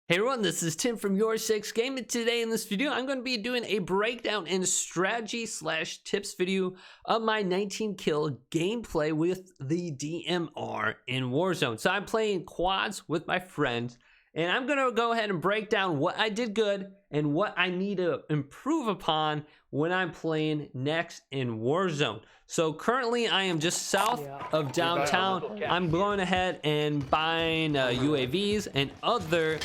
Hey everyone, this is Tim from YourSixGaming. Today in this video, I'm going to be doing a breakdown and strategy / tips video of my 19 kill gameplay with the DMR in Warzone. So I'm playing quads with my friends, and I'm going to go ahead and break down what I did good and what I need to improve upon when I'm playing next in Warzone. So currently I am just south of downtown. I'm going ahead and buying UAVs and other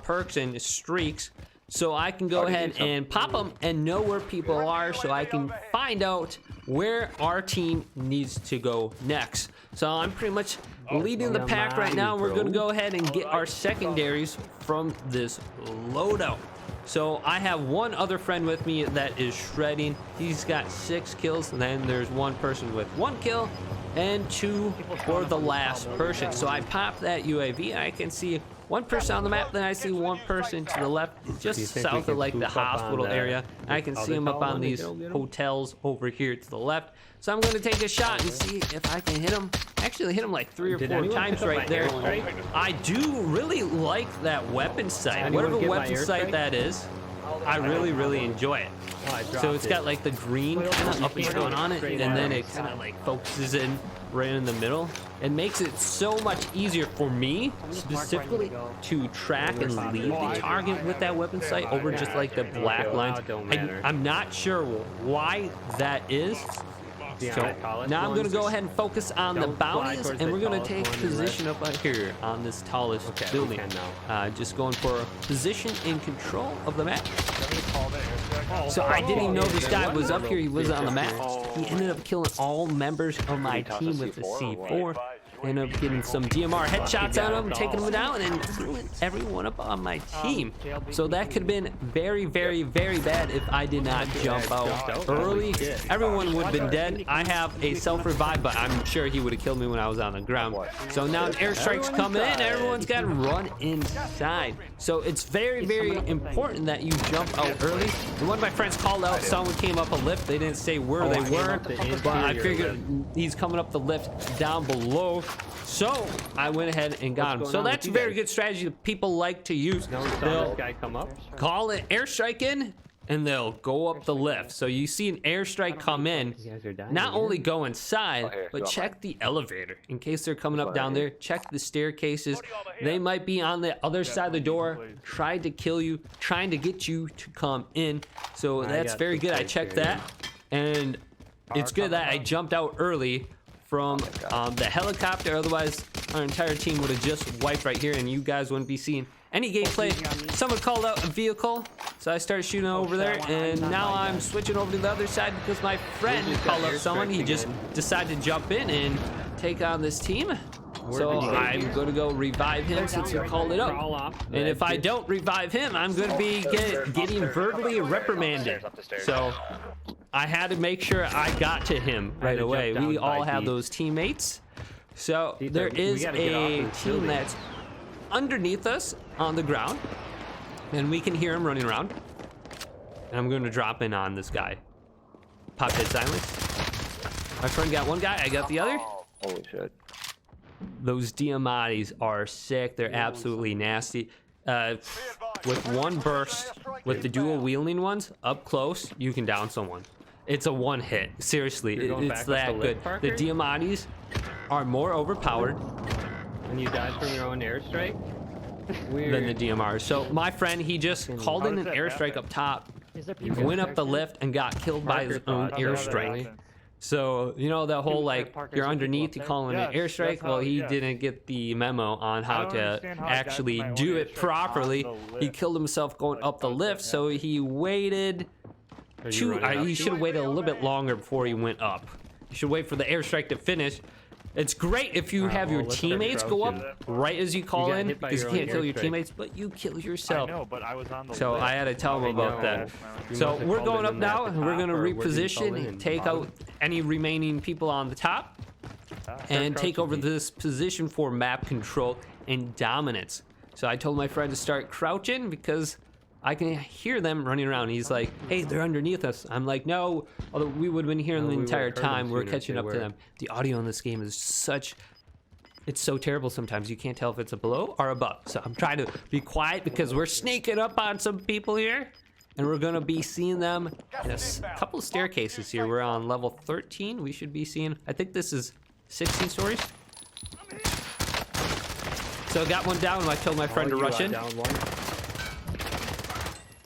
perks and streaks so I can go ahead and pop them and know where people are, so I can find out where our team needs to go next. So I'm pretty much leading the pack right now. We're going to go ahead and get our secondaries from this loadout. So I have one other friend with me that is shredding. He's got 6 kills, and then there's one person with 1 kill and 2 for the last person. So I pop that UAV. I can see one person on the map, then I see one person to the left, just south of like the hospital area. I can see him up on these hotels over here to the left. So I'm going to take a shot and see if I can hit him. Actually hit him like 3 or 4 times right there. I do really like that weapon sight. Whatever weapon sight that is, I really enjoy it. So it's got like the green kind of up and down on it, and then it kind of like focuses in right in the middle. It makes it so much easier for me specifically to track and lead the target with that weapon sight over just like the black lines. I'm not sure why that is. So now I'm going to go ahead and focus on the bounties, and we're going to take position up here on this tallest building. Just going for a position in control of the map. So I didn't even know this guy was up here. He was on the map. He ended up killing all members of my team with the C4. Ended up getting some DMR headshots on him, taking him down, and killing everyone up on my team. So that could have been very bad if I did not jump out early. Everyone would have been dead. I have a self-revive, but I'm sure he would have killed me when I was on the ground. So now an airstrike's coming in. Everyone's got to run inside. So it's very important that you jump out early. And one of my friends called out someone came up a lift. They didn't say where they were, but I figured he's coming up the lift down below. So I went ahead and got him. So that's a very good strategy that people like to use. They'll call an airstrike in, and they'll go up the lift. So you see an airstrike come in, not only go inside, but check the elevator in case they're coming up down there. Check the staircases. They might be on the other side of the door, trying to kill you, trying to get you to come in. So that's very good. I checked that, and it's good that I jumped out early from the helicopter. Otherwise our entire team would have just wiped right here, and you guys wouldn't be seeing any gameplay. Someone called out a vehicle, so I started shooting over there, and now I'm switching over to the other side because my friend called up someone. He just decided to jump in and take on this team. So I'm going to go revive him since he called it up. And if I don't revive him, I'm going to be getting verbally reprimanded. So I had to make sure I got to him right away. We all have those teammates. So there is a team that's underneath us on the ground, and we can hear him running around. And I'm going to drop in on this guy. Pop hit silence. My friend got one guy. I got the other. Holy shit. Those DMRs are sick. They're absolutely nasty. With one burst, with the dual wielding ones up close, you can down someone. It's a one hit. Seriously, it's that good. The DMRs are more overpowered. And you died from your own airstrike? Weird. Than the DMRs. So my friend, he just called in an airstrike up top, went up the lift, and got killed by his own airstrike. So, you know, that whole like you're underneath, you call in an airstrike. Well, he didn't get the memo on how to actually do it properly. He killed himself going up the lift, so he waited he should have waited a little bit longer before he went up. You should wait for the airstrike to finish. It's great if you have your teammates go up right as you call in, because you can't kill your teammates, but you kill yourself. So I had to tell him about that. So we're going up now, and we're going to reposition and take out any remaining people on the top and take over this position for map control and dominance. So I told my friend to start crouching because I can hear them running around. He's like, hey, they're underneath us. I'm like, no, although we would have been hearing the entire time. We're catching up to them. The audio in this game is such It's so terrible sometimes you can't tell if it's a below or above. So I'm trying to be quiet because we're sneaking up on some people here. And we're gonna be seeing them in a couple of staircases here. We're on level 13. We should be seeing, I think this is 16 stories. So I got one down and I told my friend to rush in. Down one.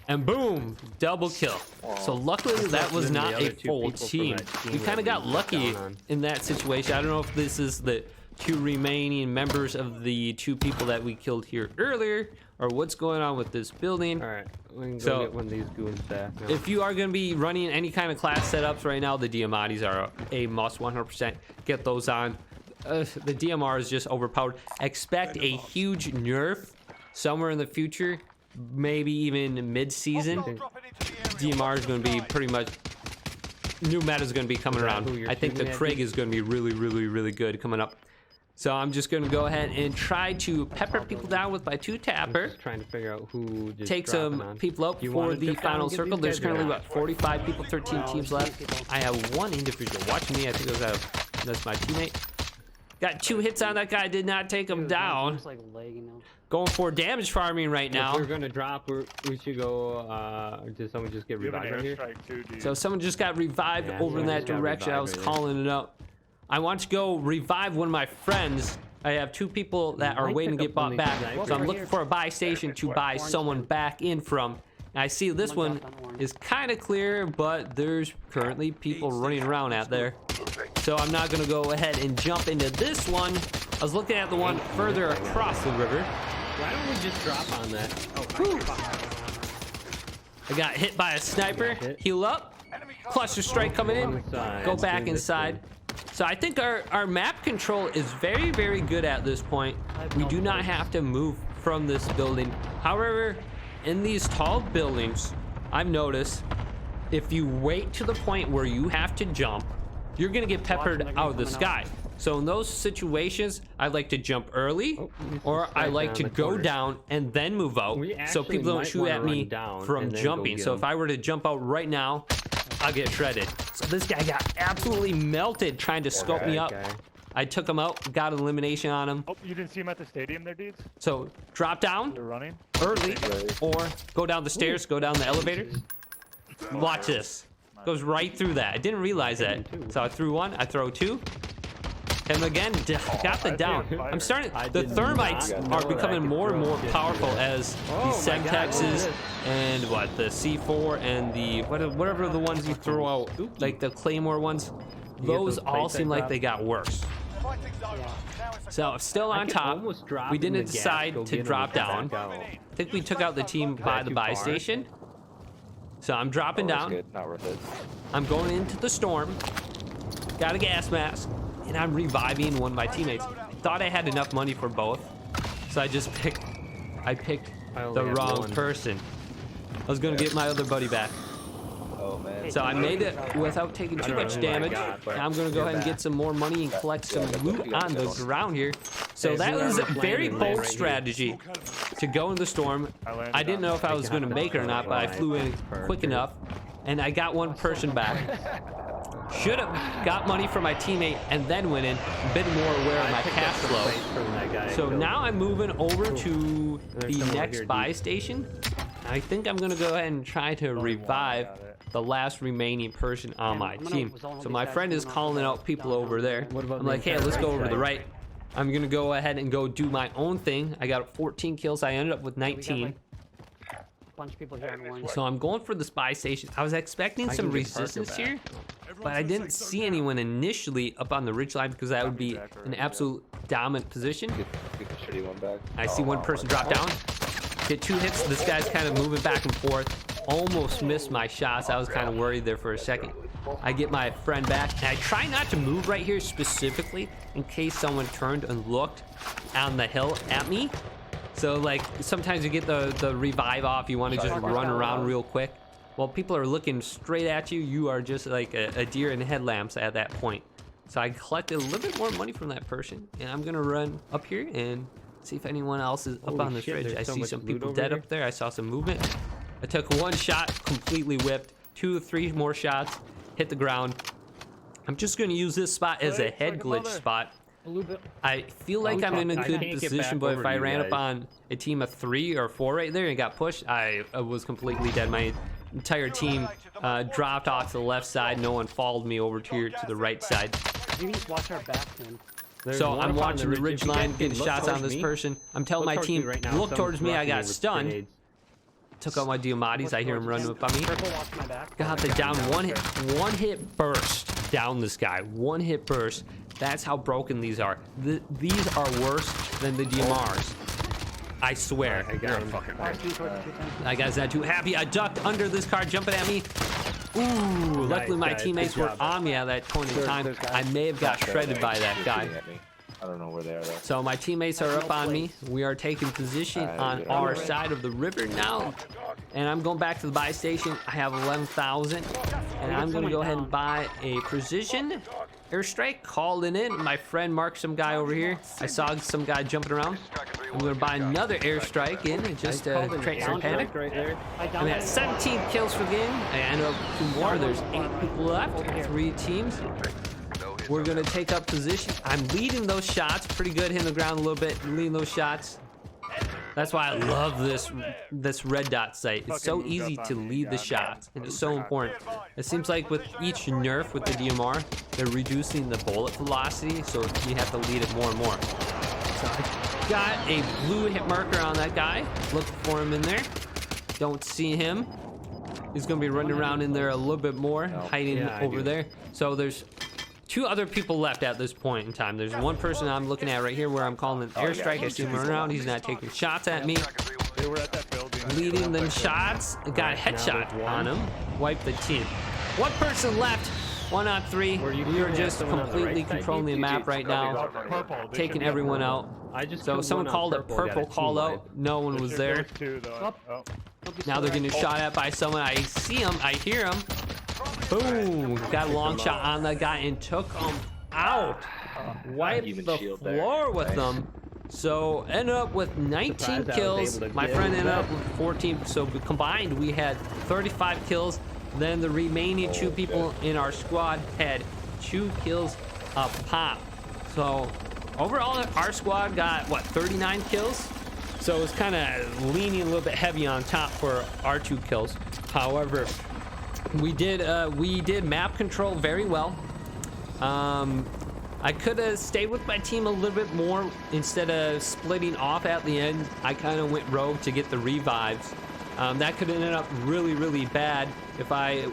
And boom, double kill. So luckily that was not a full team. We kind of got lucky in that situation. I don't know if this is the 2 remaining members of the 2 people that we killed here earlier, or what's going on with this building. All right, we can go get one of these goons back now. If you are going to be running any kind of class setups right now, the DMRs are a must. 100% get those on. The DMR is just overpowered. Expect a huge nerf somewhere in the future, maybe even mid-season. DMR is going to be pretty much, new meta is going to be coming around. I think the Craig is going to be really good coming up. So I'm just going to go ahead and try to pepper people down with my 2-tapper. Just trying to figure out who just take some people up for the final circle. There's currently about 45 people, 13 teams left. I have 1 individual watching me. I think it was that's my teammate. Got 2 hits on that guy. Did not take him down. Going for damage farming right now. If we're gonna drop, we should go. Did someone just get revived right here? So someone just got revived over in that direction. I was calling it up. I want to go revive one of my friends. I have 2 people that are waiting to get bought back. So I'm looking for a buy station to buy someone back in from. And I see this one is kind of clear, but there's currently people running around out there. So I'm not going to go ahead and jump into this one. I was looking at the one further across the river. Why don't we just drop on that? I got hit by a sniper. Heal up. Cluster strike coming in. Go back inside. So I think our map control is very good at this point. We do not have to move from this building. However, in these tall buildings, I've noticed if you wait to the point where you have to jump, you're gonna get peppered out of the sky. So in those situations, I like to jump early, or I like to go down and then move out, so people don't shoot at me from jumping. So if I were to jump out right now, I'll get shredded. So this guy got absolutely melted trying to scope me up. I took him out, got an elimination on him. Oh, you didn't see him at the stadium there, dudes? So drop down They're running early, or go down the stairs, go down the elevator. Watch this. Goes right through that. I didn't realize that. So I threw 1, I throw 2. And again, got the down. I'm starting, the thermites are becoming more and more powerful as the Semtexes and what, the C4 and the, whatever the ones you throw out, like the Claymore ones, those all seem like they got worse. So still on top, we didn't decide to drop down. I think we took out the team by the buy station. So I'm dropping down. Not worth it. I'm going into the storm. Got a gas mask. And I'm reviving one of my teammates. Thought I had enough money for both. So I picked the wrong person. I was gonna get my other buddy back. Oh man. So I made it without taking too much damage. Now I'm gonna go ahead and get some more money and collect some loot on the ground here. So that was a very bold strategy to go in the storm. I didn't know if I was gonna make it or not, but I flew in quick enough and I got one person back. Should have got money from my teammate and then went in, been more aware of my cash flow. So now I'm moving over to the next buy station. I think I'm gonna go ahead and try to revive the last remaining person on my team. So my friend is calling out people over there. I'm like, hey, let's go over to the right. I'm gonna go ahead and go do my own thing. I got 14 kills. I ended up with 19. Bunch of people here in one. So I'm going for the spy station. I was expecting some resistance here, but I didn't see anyone initially up on the ridge line because that would be an absolute dominant position. Get the shitty one back. I see one person drop down. Get 2 hits. This guy's kind of moving back and forth. Almost missed my shots. I was kind of worried there for a second. I get my friend back, and I try not to move right here specifically in case someone turned and looked on the hill at me. So like sometimes you get the revive off, you want to just run around real quick. While people are looking straight at you, you are just like a deer in headlamps at that point. So I collected a little bit more money from that person, and I'm gonna run up here and see if anyone else is up on this ridge. I see some people dead up there. I saw some movement. I took 1 shot, completely whipped. 2 or 3 more shots, hit the ground. I'm just gonna use this spot as a head glitch spot. Blue bill. I feel like I'm in a I good can't get position, back but over if I to you ran up guys. on a team of 3 or 4 right there and got pushed, I was completely dead. My entire team dropped off to the left side. No one followed me over to the right side. You just watch our back, man. There's So one I'm up on watching the ridge If you line, guys getting look shots on towards this me, person. I'm telling my look towards me team, right now. look Someone's towards me. I rocking got with stunned. grenades. Took out my Diamatis. I hear him running up on me. Purple, watch my back. Got the down one hit burst down this guy. One hit burst. That's how broken these are. These are worse than the DMRs. I swear. I got him. That guy's not too happy. I ducked under this car, jumping at me. Ooh, luckily my guys. teammates Good were job. on me at that point in time. I may have got shredded by that guy. I don't know where they are though. So my teammates are up on me. We are taking position on our side of the river now. And I'm going back to the buy station. I have 11,000. And I'm going to go ahead and buy a precision airstrike. Calling in. My friend marked some guy over here. I saw some guy jumping around. I'm going to buy another airstrike in and just create some panic. Right there. I'm at 17 kills for the game. I end up 2 more. There's 8 people left. 3 teams. We're gonna take up position. I'm leading those shots pretty good, hitting the ground a little bit, leading those shots. That's why I love this red dot site. It's so easy to lead the shots, and it's so important. It seems like with each nerf with the DMR, they're reducing the bullet velocity, so we have to lead it more and more. So I got a blue hit marker on that guy. Looking for him in there. Don't see him. He's gonna be running around in there a little bit more, hiding over there. So there's 2 other people left at this point in time. There's one person I'm looking at right here where I'm calling an airstrike. I see him running around. He's not taking shots at me. They were at that building. Leading them shots. Got a headshot on him. Wiped the team. One person left. 1 on 3. We are just completely controlling the map right now. Purple. They Taking should be everyone purple. out. I just So killed someone one on called a purple, got purple team call wipe. out. No one was there. Two, though. Oh. Now they're getting shot at by someone. I see him. I hear him. Boom. Got a long shot on that guy and took him out. Wiped Even the shield there. floor with Nice. them. So ended up with 19 Surprised I was kills. able to My get friend ended that. up with 14. So combined, we had 35 kills. Then the remaining 2 people in our squad had 2 kills a pop. So overall, our squad got what, 39 kills? So it's kind of leaning a little bit heavy on top for our 2 kills. However, we did map control very well. I could have stayed with my team a little bit more instead of splitting off at the end. I kind of went rogue to get the revives. That could have ended up really bad if I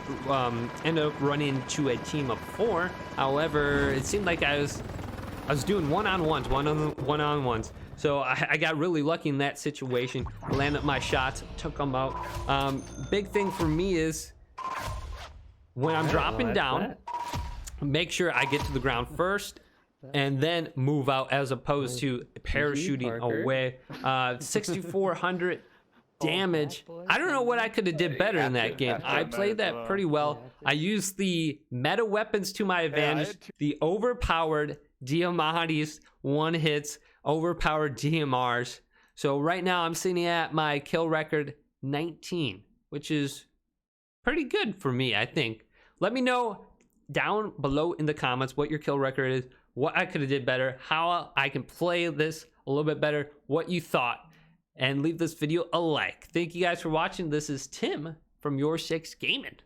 ended up running to a team of 4. However, it seemed like I was doing one-on-ones. So I got really lucky in that situation. Landed my shots, took them out. Big thing for me is when I'm dropping down, make sure I get to the ground first and then move out as opposed to parachuting away. 6,400 damage. I don't know what I could have did better in that game. I played that pretty well. I used the meta weapons to my advantage. The overpowered Diamatis, 1 hits, overpowered DMRs. So right now I'm sitting at my kill record 19, which is pretty good for me, I think. Let me know down below in the comments what your kill record is, what I could have did better, how I can play this a little bit better, what you thought, and leave this video a like. Thank you guys for watching. This is Tim from YourSixGaming.